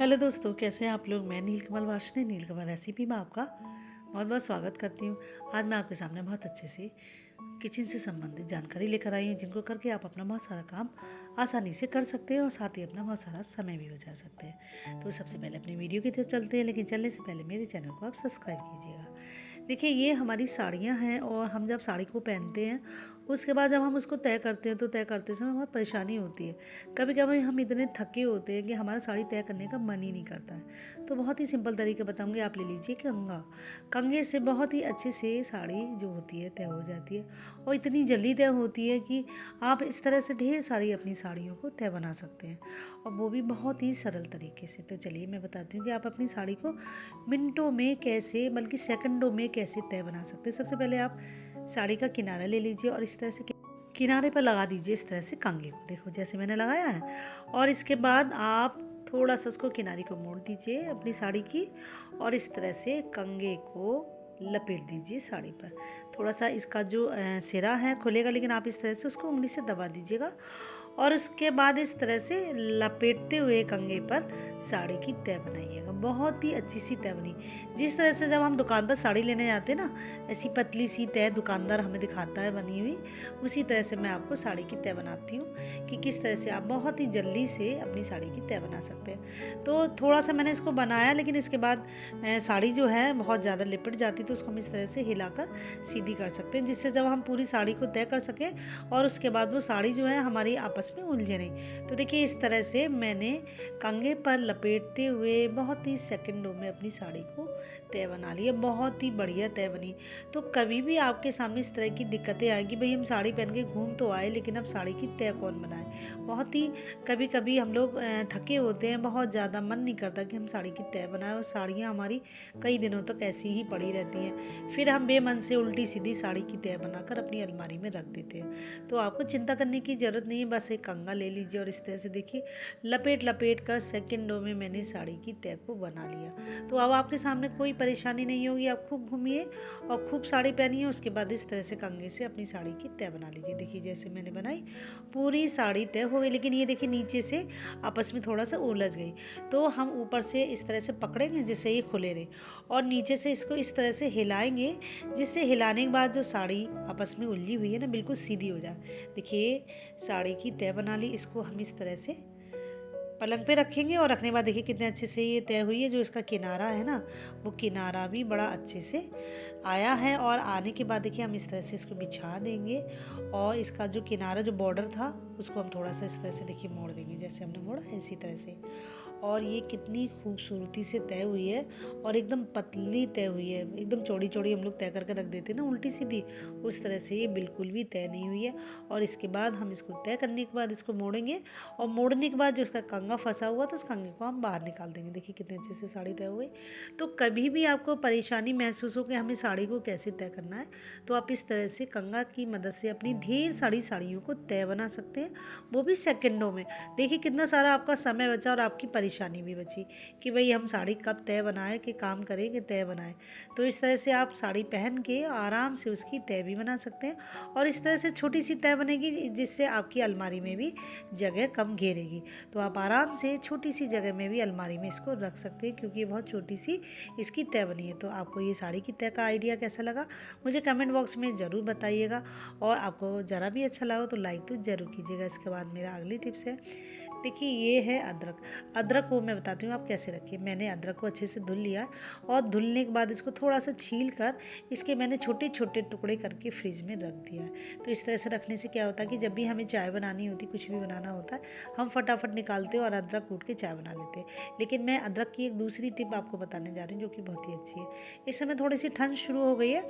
Hello दोस्तों, कैसे हैं आप लोग। मैं नीलकमल वार्ष्णेय नीलकमल रेसिपी में आपका बहुत बहुत स्वागत करती हूँ। आज मैं आपके सामने बहुत अच्छे से किचन से संबंधित जानकारी लेकर आई हूँ, जिनको करके आप अपना बहुत सारा काम आसानी से कर सकते हैं और साथ ही अपना बहुत सारा समय भी बचा सकते हैं। तो सबसे पहले अपनी वीडियो की तरफ चलते हैं, लेकिन चलने से पहले मेरे चैनल को आप सब्सक्राइब कीजिएगा। देखिए, ये हमारी साड़ियाँ हैं और हम जब साड़ी को पहनते हैं उसके बाद जब हम उसको तय करते हैं तो तय करते समय बहुत परेशानी होती है। कभी कभी हम इतने थके होते हैं कि हमारा साड़ी तय करने का मन ही नहीं करता है। तो बहुत ही सिंपल तरीका बताऊंगी। आप ले लीजिए कंघा। कंघे से बहुत ही अच्छे से साड़ी जो होती है तय हो जाती है और इतनी जल्दी तय होती है कि आप इस तरह से ढेर सारी अपनी साड़ियों को तय बना सकते हैं, और वो भी बहुत ही सरल तरीके से। तो चलिए मैं बताती हूँ कि आप अपनी साड़ी को मिनटों में कैसे, बल्कि सेकंडों में कैसे तय बना सकते हैं। सबसे पहले आप साड़ी का किनारा ले लीजिए और इस तरह से किनारे पर लगा दीजिए, इस तरह से कंघे को। देखो जैसे मैंने लगाया है। और इसके बाद आप थोड़ा सा उसको किनारे को मोड़ दीजिए अपनी साड़ी की, और इस तरह से कंघे को लपेट दीजिए साड़ी पर। थोड़ा सा इसका जो सिरा है खुलेगा, लेकिन आप इस तरह से उसको उंगली से दबा दीजिएगा और उसके बाद इस तरह से लपेटते हुए कंघे पर साड़ी की तय बनाइएगा। बहुत ही अच्छी सी तय बनी। जिस तरह से जब हम दुकान पर साड़ी लेने जाते हैं ना, ऐसी पतली सी तय दुकानदार हमें दिखाता है बनी हुई, उसी तरह से मैं आपको साड़ी की तय बनाती हूँ कि किस तरह से आप बहुत ही जल्दी से अपनी साड़ी की तय बना सकते हैं। तो थोड़ा सा मैंने इसको बनाया, लेकिन इसके बाद साड़ी जो है बहुत ज़्यादा लिपट जाती, तो उसको हम इस तरह से हिलाकर सीधी कर सकते हैं, जिससे जब हम पूरी साड़ी को तय कर सकें और उसके बाद वो साड़ी जो है हमारी आपस में उलझे नहीं। तो देखिए इस तरह से मैंने कंघे पर लपेटते हुए बहुत ही सेकंडों में अपनी साड़ी को तय बना लिया। बहुत ही बढ़िया तय बनी। तो कभी भी आपके सामने इस तरह की दिक्कतें आएगी, भाई हम साड़ी पहन के घूम तो आए, लेकिन अब साड़ी की तय कौन बनाए। बहुत ही कभी कभी हम लोग थके होते हैं, बहुत ज़्यादा मन नहीं करता कि हम साड़ी की तय बनाएं, और साड़ियाँ हमारी कई दिनों तक ऐसी ही पड़ी रहती हैं। फिर हम बेमन से उल्टी सीधी साड़ी की तय बनाकर अपनी अलमारी में रख देते हैं। तो आपको चिंता करने की ज़रूरत नहीं है। बस एक कंघा ले लीजिए और इस तरह से देखिए लपेट लपेट कर सेकंडों में मैंने साड़ी की तय को बना लिया। तो अब आपके सामने कोई परेशानी नहीं होगी। आप खूब घूमिए और खूब साड़ी पहनिए। उसके बाद इस तरह से कंघे से अपनी साड़ी की तय बना लीजिए। देखिए जैसे मैंने बनाई पूरी साड़ी तय हो गई, लेकिन ये देखिए नीचे से आपस में थोड़ा सा उलझ गई। तो हम ऊपर से इस तरह से पकड़ेंगे जिससे ये खुले रहे, और नीचे से इसको इस तरह से हिलाएंगे, जिससे हिलाने के बाद जो साड़ी आपस में उलझी हुई है ना, बिल्कुल सीधी हो जाए। देखिए साड़ी की तय बना ली। इसको हम इस तरह से पलंग पे रखेंगे, और रखने के बाद देखिए कितने अच्छे से ये तय हुई है। जो इसका किनारा है ना, वो किनारा भी बड़ा अच्छे से आया है। और आने के बाद देखिए हम इस तरह से इसको बिछा देंगे, और इसका जो किनारा, जो बॉर्डर था, उसको हम थोड़ा सा इस तरह से देखिए मोड़ देंगे, जैसे हमने मोड़ा है इसी तरह से। और ये कितनी खूबसूरती से तय हुई है, और एकदम पतली तय हुई है। एकदम चौड़ी चौड़ी हम लोग तय करके रख देते हैं ना उल्टी सीधी, उस तरह से ये बिल्कुल भी तय नहीं हुई है। और इसके बाद हम इसको तय करने के बाद इसको मोड़ेंगे, और मोड़ने के बाद जो इसका कंघा फंसा हुआ था, उस कंघे को हम बाहर निकाल देंगे। देखिए कितने अच्छे से साड़ी तय हो गई। तो कभी भी आपको परेशानी महसूस हो कि हमें साड़ी को कैसे तय करना है, तो आप इस तरह से कंघा की मदद से अपनी ढेर सारी साड़ियों को तय बना सकते हैं, वो भी सेकंडों में। देखिए कितना सारा आपका समय बचा और आपकी परेशानी भी बची कि भाई हम साड़ी कब तय बनाए, कि काम करें कि तय बनाए। तो इस तरह से आप साड़ी पहन के आराम से उसकी तय भी बना सकते हैं, और इस तरह से छोटी सी तय बनेगी जिससे आपकी अलमारी में भी जगह कम घेरेगी। तो आप आराम से छोटी सी जगह में भी अलमारी में इसको रख सकते हैं, क्योंकि ये बहुत छोटी सी इसकी तय बनी है। तो आपको ये साड़ी की तय का आइडिया कैसा लगा, मुझे कमेंट बॉक्स में ज़रूर बताइएगा, और आपको ज़रा भी अच्छा लगा तो लाइक तो ज़रूर कीजिएगा। इसके बाद मेरा अगली टिप्स है। देखिए ये है अदरक। अदरक को मैं बताती हूँ आप कैसे रखिए। मैंने अदरक को अच्छे से धुल लिया, और धुलने के बाद इसको थोड़ा सा छील कर इसके मैंने छोटे छोटे टुकड़े करके फ्रिज में रख दिया है। तो इस तरह से रखने से क्या होता है कि जब भी हमें चाय बनानी होती, कुछ भी बनाना होता है, हम फटाफट निकालते हैं और अदरक कूट के चाय बना लेते हैं। लेकिन मैं अदरक की एक दूसरी टिप आपको बताने जा रही हूँ, जो कि बहुत ही अच्छी है। इस समय थोड़ी सी ठंड शुरू हो गई है,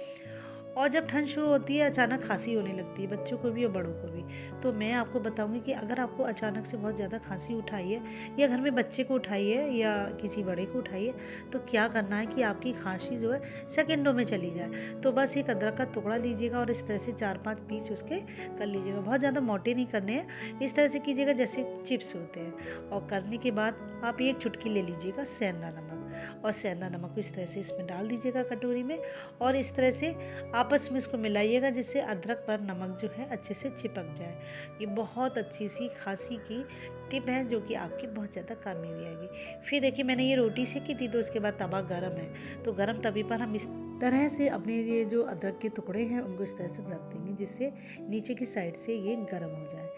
और जब ठंड शुरू होती है अचानक खांसी होने लगती है, बच्चों को भी और बड़ों को भी। तो मैं आपको बताऊंगी कि अगर आपको अचानक से बहुत ज़्यादा खांसी उठाई है, या घर में बच्चे को उठाई है, या किसी बड़े को उठाई है, तो क्या करना है कि आपकी खांसी जो है सेकंडों में चली जाए। तो बस एक अदरक का टुकड़ा लीजिएगा और इस तरह से 4-5 पीस उसके कर लीजिएगा। बहुत ज़्यादा मोटे नहीं करने हैं, इस तरह से कीजिएगा जैसे चिप्स होते हैं। और करने के बाद आप एक चुटकी ले लीजिएगा सेंधा नमक, और सेंधा नमक को इस तरह से इसमें डाल दीजिएगा कटोरी में, और इस तरह से आपस में इसको मिलाइएगा, जिससे अदरक पर नमक जो है अच्छे से चिपक जाए। ये बहुत अच्छी सी खांसी की टिप है जो कि आपकी बहुत ज़्यादा काम में भी आएगी। फिर देखिए मैंने ये रोटी सेकी थी, तो उसके बाद तवा गरम है, तो गरम तवे पर हम इस तरह से अपने ये जो अदरक के टुकड़े हैं उनको इस तरह से रख देंगे, जिससे नीचे की साइड से ये गरम हो जाए।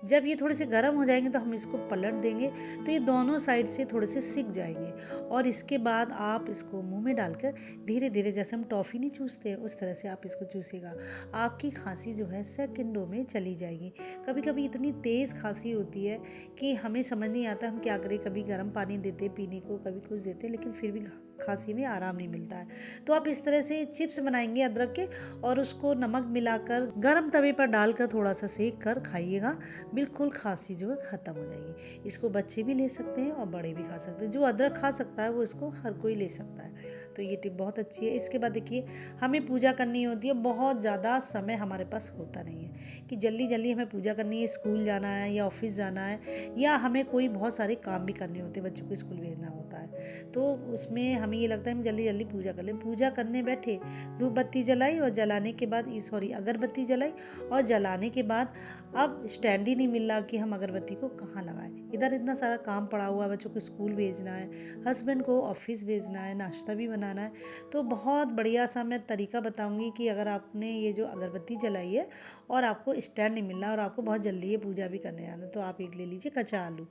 जब ये थोड़े से गर्म हो जाएंगे तो हम इसको पलट देंगे, तो ये दोनों साइड से थोड़े से सिक जाएंगे। और इसके बाद आप इसको मुंह में डालकर धीरे धीरे, जैसे हम टॉफ़ी नहीं चूसते हैं उस तरह से आप इसको चूसेगा। आपकी खांसी जो है सेकंडों में चली जाएगी। कभी कभी इतनी तेज़ खांसी होती है कि हमें समझ नहीं आता हम क्या करें। कभी गर्म पानी देते पीने को, कभी कुछ देते, लेकिन फिर भी खांसी में आराम नहीं मिलता है। तो आप इस तरह से चिप्स बनाएंगे अदरक के, और उसको नमक मिलाकर गर्म तवे पर डालकर थोड़ा सा सेक कर खाइएगा। बिल्कुल खांसी जो है ख़त्म हो जाएगी। इसको बच्चे भी ले सकते हैं और बड़े भी खा सकते हैं। जो अदरक खा सकता है वो इसको हर कोई ले सकता है। तो ये टिप बहुत अच्छी है। इसके बाद देखिए हमें पूजा करनी होती है, बहुत ज़्यादा समय हमारे पास होता नहीं है कि जल्दी जल्दी हमें पूजा करनी है, स्कूल जाना है या ऑफिस जाना है, या हमें कोई बहुत सारे काम भी करने होते हैं, बच्चों को स्कूल भेजना होता है। तो उसमें हमें ये लगता है हम जल्दी जल्दी पूजा कर लें। पूजा करने बैठे, धूप बत्ती जलाई और जलाने के बाद अगरबत्ती जलाई और जलाने के बाद अब स्टैंड ही नहीं मिल रहा कि हम अगरबत्ती को कहाँ लगाएं। इधर इतना सारा काम पड़ा हुआ है, बच्चों को स्कूल भेजना है, हस्बैंड को ऑफिस भेजना है, नाश्ता भी बनाना है। तो बहुत बढ़िया सा मैं तरीका बताऊंगी कि अगर आपने ये जो अगरबत्ती जलाई है और आपको स्टैंड नहीं मिल रहा और आपको बहुत जल्दी ये पूजा भी करने आना, तो आप एक ले लीजिए कच्चा आलू,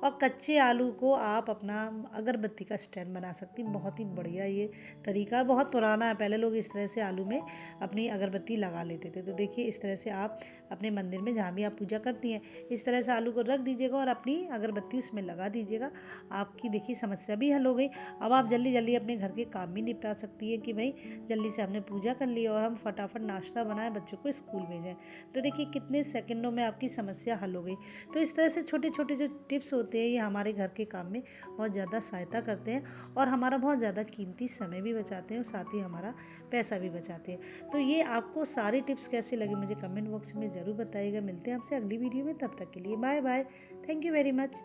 और कच्चे आलू को आप अपना अगरबत्ती का स्टैंड बना सकती। बहुत ही बढ़िया ये तरीका, बहुत पुराना है। पहले लोग इस तरह से आलू में अपनी अगरबत्ती लगा लेते थे। तो देखिए इस तरह से आप अपने मंदिर में जहाँ भी आप पूजा करती हैं, इस तरह से आलू को रख दीजिएगा और अपनी अगरबत्ती उसमें लगा दीजिएगा। आपकी देखिए समस्या भी हल हो गई। अब आप जल्दी जल्दी अपने घर के काम भी निपटा सकती है कि भाई जल्दी से हमने पूजा कर ली और हम फटाफट नाश्ता बनाएं, बच्चों को स्कूल भेजें। तो देखिए कितने सेकंडों में आपकी समस्या हल हो गई। तो इस तरह से छोटे छोटे जो टिप्स होते हैं ये हमारे घर के काम में बहुत ज़्यादा सहायता करते हैं और हमारा बहुत ज़्यादा कीमती समय भी बचाते हैं और साथ ही हमारा पैसा भी बचाते हैं। तो ये आपको सारे टिप्स कैसे लगे मुझे कमेंट बॉक्स में ज़रूर बताइएगा। मिलते हैं आपसे अगली वीडियो में, तब तक के लिए bye bye. Thank you very much.